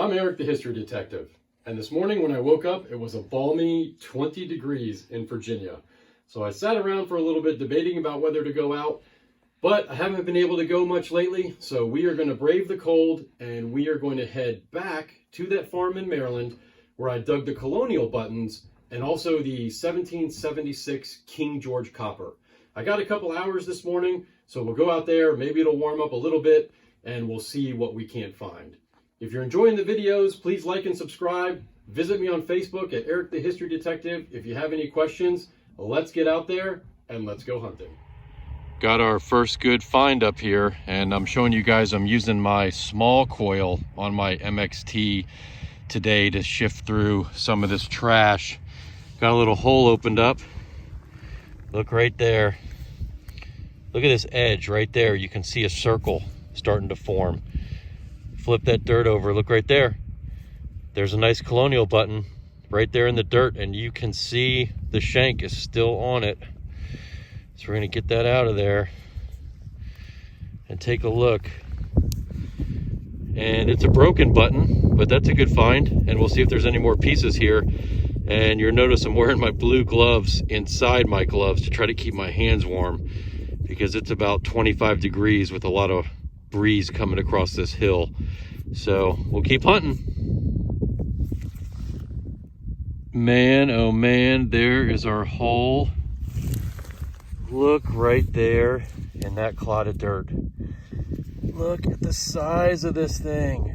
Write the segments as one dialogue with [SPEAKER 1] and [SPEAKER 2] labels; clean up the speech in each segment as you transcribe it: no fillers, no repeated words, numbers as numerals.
[SPEAKER 1] I'm Eric the History Detective, and this morning when I woke up, it was a balmy 20 degrees in Virginia. So I sat around for a little bit debating about whether to go out, but I haven't been able to go much lately, so we are going to brave the cold, and we are going to head back to that farm in Maryland where I dug the colonial buttons and also the 1776 King George copper. I got a couple hours this morning, so we'll go out there, maybe it'll warm up a little bit, and we'll see what we can't find. If you're enjoying the videos, please like and subscribe. Visit me on Facebook at Eric the History Detective. If you have any questions, let's get out there and let's go hunting. Got our first good find up here, and I'm showing you guys I'm using my small coil on my MXT today to shift through some of this trash. Got a little hole opened up. Look right there. Look at this edge right there. You can see a circle starting to form. Flip that dirt over, look right there. There's a nice colonial button right there in the dirt, and you can see the shank is still on it. So we're gonna get that out of there and take a look. And it's a broken button, but that's a good find. And we'll see if there's any more pieces here. And you'll notice I'm wearing my blue gloves inside my gloves to try to keep my hands warm, because it's about 25 degrees with a lot of breeze coming across this hill. So we'll keep hunting. Man, oh man, there is our hole. Look right there in that clod of dirt. Look at the size of this thing.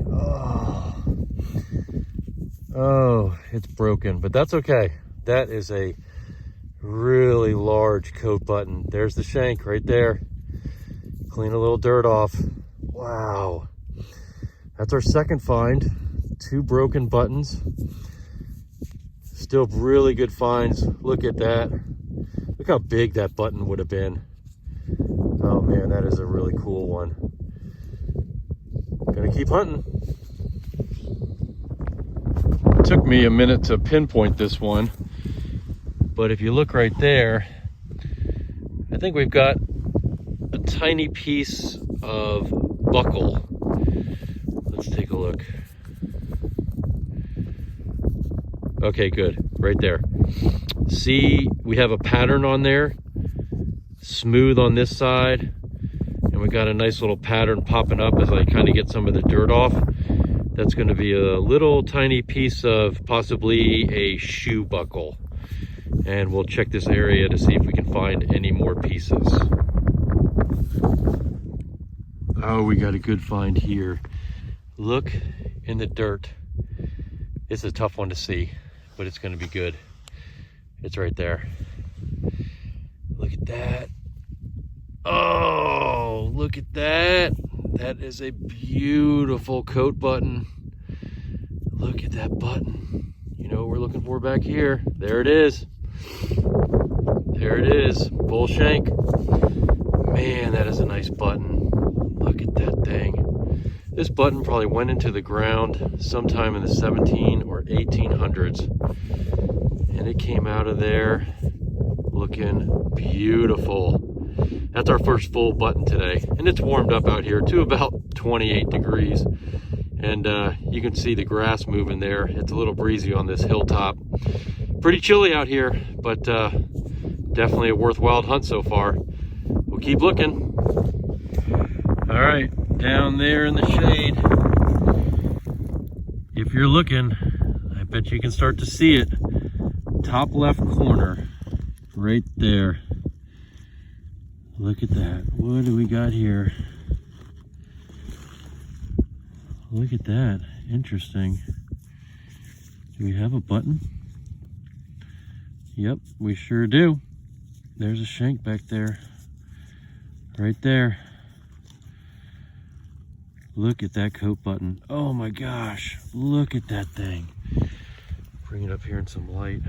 [SPEAKER 1] Oh, it's broken, but that's okay. That is a really large coat button. There's the shank right there. Clean a little dirt off. Wow. That's our second find. 2 broken buttons. Still really good finds. Look at that. Look how big that button would have been. Oh man, that is a really cool one. Gonna keep hunting. It took me a minute to pinpoint this one, but if you look right there, I think we've got a tiny piece of buckle. Let's take a look. Okay, good, right there. See, we have a pattern on there, smooth on this side, and we got a nice little pattern popping up as I kind of get some of the dirt off. That's going to be a little tiny piece of possibly a shoe buckle. And we'll check this area to see if we can find any more pieces. Oh, we got a good find here. Look in the dirt. It's a tough one to see, but it's going to be good. It's right there. Look at that. Oh, look at that. That is a beautiful coat button. Look at that button. You know what we're looking for back here. There it is. There it is. Full shank. Man, that is a nice button. Look at that thing. This button probably went into the ground sometime in the 17 or 1800s. And it came out of there looking beautiful. That's our first full button today. And it's warmed up out here to about 28 degrees. And you can see the grass moving there. It's a little breezy on this hilltop. Pretty chilly out here, but definitely a worthwhile hunt so far. We'll keep looking. All right, down there in the shade. If you're looking, I bet you can start to see it. Top left corner, right there. Look at that. What do we got here? Look at that. Interesting. Do we have a button? Yep, we sure do. There's a shank back there. Right there. Look at that coat button. Oh my gosh. Look at that thing. Bring it up here in some light.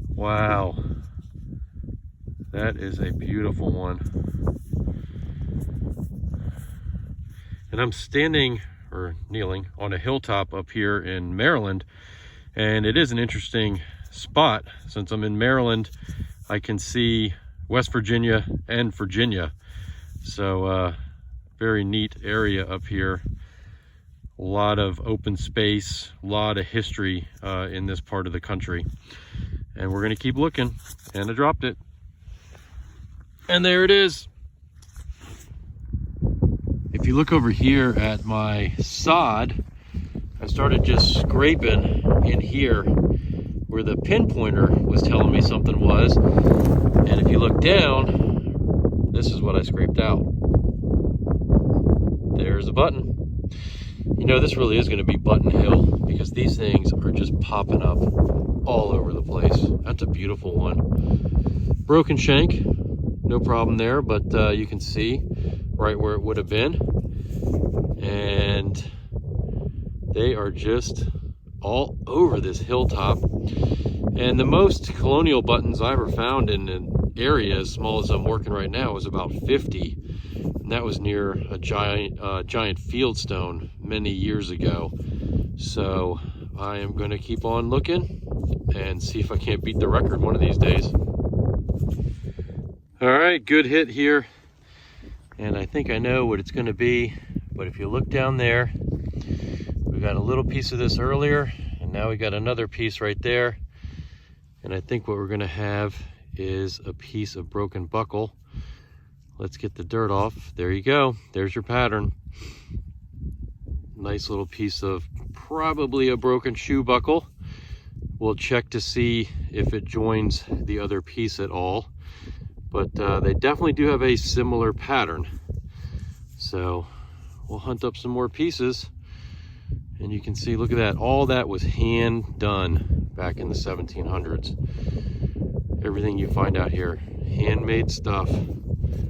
[SPEAKER 1] Wow. That is a beautiful one. And I'm standing or kneeling on a hilltop up here in Maryland, and it is an interesting spot. Since I'm in Maryland, I can see West Virginia and Virginia. So very neat area up here A lot of open space, a lot of history in this part of the country. And we're gonna keep looking. And I dropped it. And there it is. If you look over here at my sod, I started just scraping in here where the pinpointer was telling me something was. And if you look down, this is what I scraped out. There's a button. You know, this really is going to be Button Hill because these things are just popping up all over the place. That's a beautiful one. Broken shank, no problem there, but you can see right where it would have been. And they are just all over this hilltop. And the most colonial buttons I ever found in an area as small as I'm working right now was about 50. And that was near a giant fieldstone many years ago. So I am going to keep on looking and see if I can't beat the record one of these days. All right, good hit here. And I think I know what it's going to be. But if you look down there, we got a little piece of this earlier, and now we got another piece right there. And I think what we're going to have is a piece of broken buckle. Let's get the dirt off. There you go. There's your pattern. Nice little piece of probably a broken shoe buckle. We'll check to see if it joins the other piece at all. But they definitely do have a similar pattern. So we'll hunt up some more pieces. And you can see, look at that. All that was hand done back in the 1700s. Everything you find out here, handmade stuff.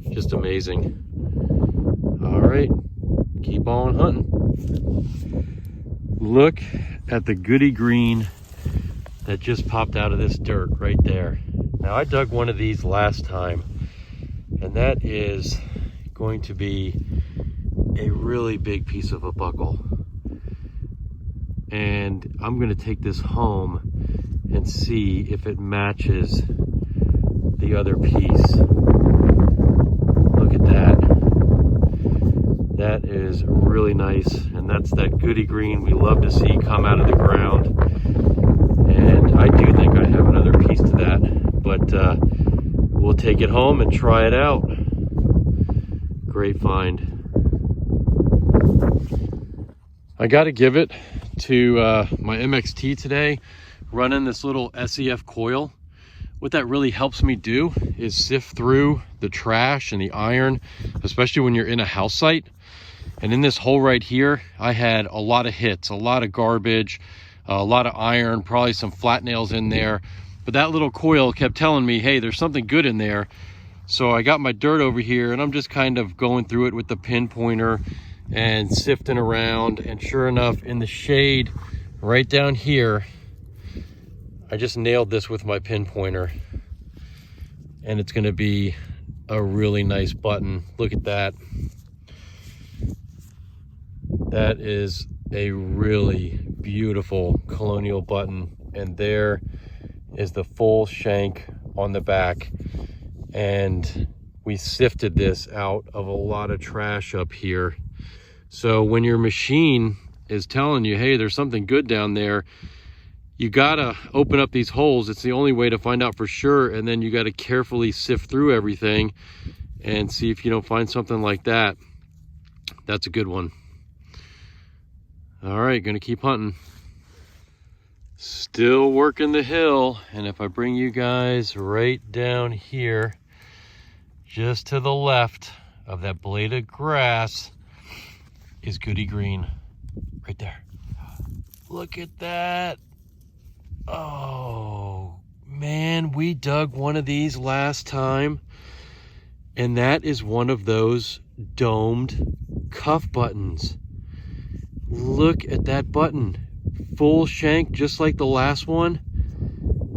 [SPEAKER 1] Just amazing. All right, keep on hunting. Look at the goody green that just popped out of this dirt right there. Now I dug one of these last time, and that is going to be a really big piece of a buckle. And I'm gonna take this home and see if it matches the other piece. Look at that. That is really nice, and that's that goody green we love to see come out of the ground. And I do think I have another piece to that, but we'll take it home and try it out. Great find. I got to give it to my MXT today, running this little SEF coil. What that really helps me do is sift through the trash and the iron, especially when you're in a house site. And in this hole right here, I had a lot of hits, a lot of garbage, a lot of iron, probably some flat nails in there. But that little coil kept telling me, hey, there's something good in there. So I got my dirt over here, and I'm just kind of going through it with the pinpointer and sifting around. And sure enough, in the shade right down here, I just nailed this with my pinpointer, and it's going to be a really nice button. Look at that. That is a really beautiful colonial button, and there is the full shank on the back. And we sifted this out of a lot of trash up here. So when your machine is telling you, hey, there's something good down there, you gotta open up these holes. It's the only way to find out for sure. And then you gotta carefully sift through everything and see if you don't find something like that. That's a good one. All right, gonna keep hunting. Still working the hill. And if I bring you guys right down here, just to the left of that blade of grass is goody green right there. Look at that. Oh man, we dug one of these last time, and that is one of those domed cuff buttons. Look at that button, full shank just like the last one,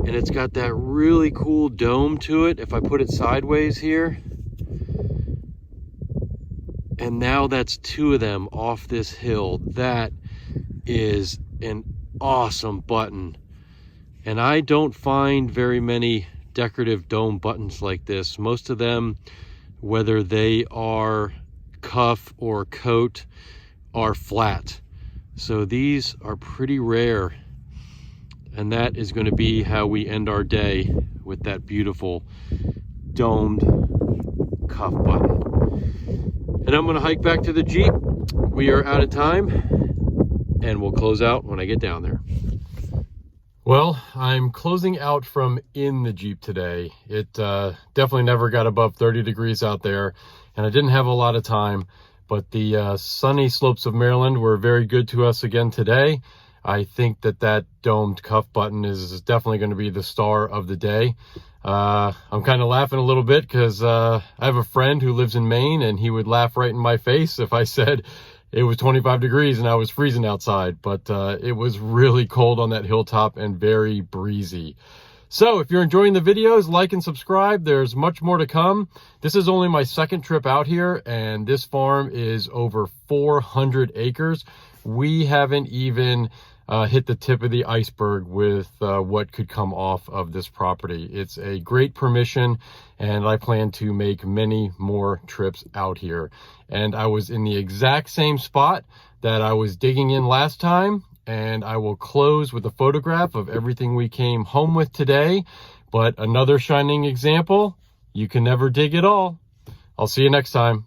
[SPEAKER 1] and it's got that really cool dome to it if I put it sideways here. And now that's two of them off this hill. That is an awesome button. And I don't find very many decorative dome buttons like this. Most of them, whether they are cuff or coat, are flat. So these are pretty rare, and that is going to be how we end our day, with that beautiful domed cuff button. And I'm going to hike back to the Jeep. We are out of time, and we'll close out when I get down there. Well, I'm closing out from in the Jeep today. It definitely never got above 30 degrees out there, and I didn't have a lot of time, but the sunny slopes of Maryland were very good to us again today. I think that domed cuff button is definitely going to be the star of the day. I'm kind of laughing a little bit because I have a friend who lives in Maine, and he would laugh right in my face if I said it was 25 degrees and I was freezing outside, but it was really cold on that hilltop and very breezy. So if you're enjoying the videos, like and subscribe. There's much more to come. This is only my second trip out here, and this farm is over 400 acres. We haven't even hit the tip of the iceberg with what could come off of this property. It's a great permission, and I plan to make many more trips out here. And I was in the exact same spot that I was digging in last time, and I will close with a photograph of everything we came home with today. But another shining example, you can never dig it all. I'll see you next time.